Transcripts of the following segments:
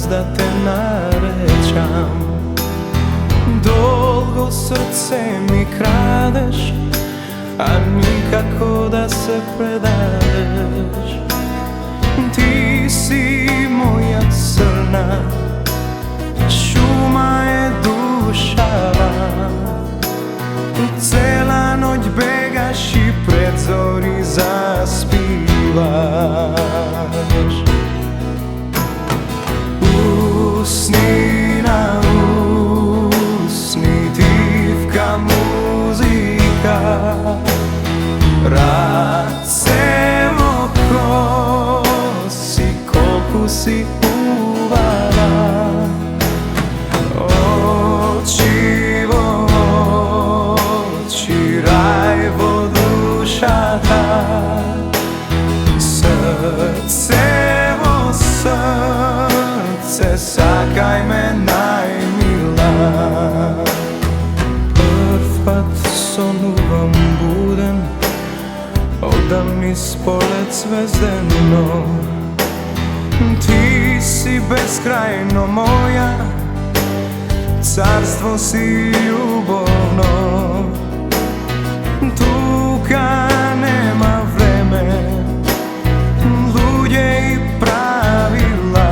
da te narećam. Dolgo srce mi kradeš, a nikako da se predadeš. Ti si moja crna, šuma je dušava. Cela noć begaš i pred zori zaspivaš. Usni na usni, tivka muzika, racemo kosi, koliko si uvala. Oči vo oči, rajvo dušata, srce vo srce, sakaj me najmila. Prvat sonu vam budem, odam ispoled zvezdeno. Ti si beskrajno moja, carstvo si ljubovno. Tuga nema vreme, ludje i pravila.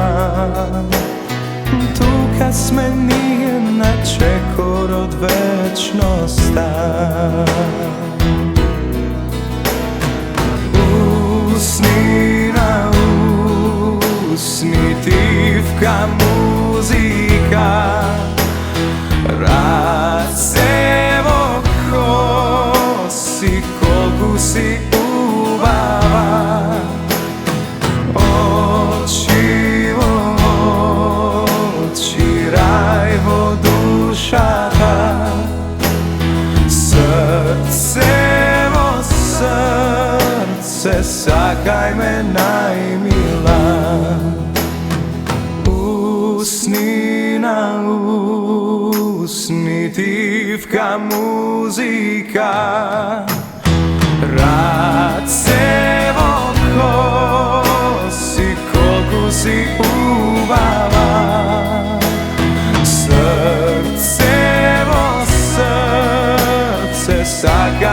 Tuga smeni inače korod večnosta. Usni na usni, tivka muzika, racemo kosi, koliko si ubava. Oči vo oči, rajvo dušata, srce vo srce, sakaj me najmila. Usni na usni, tivka muzika, racemo kosi, koliko si ubava. Srce vo srce, sakaj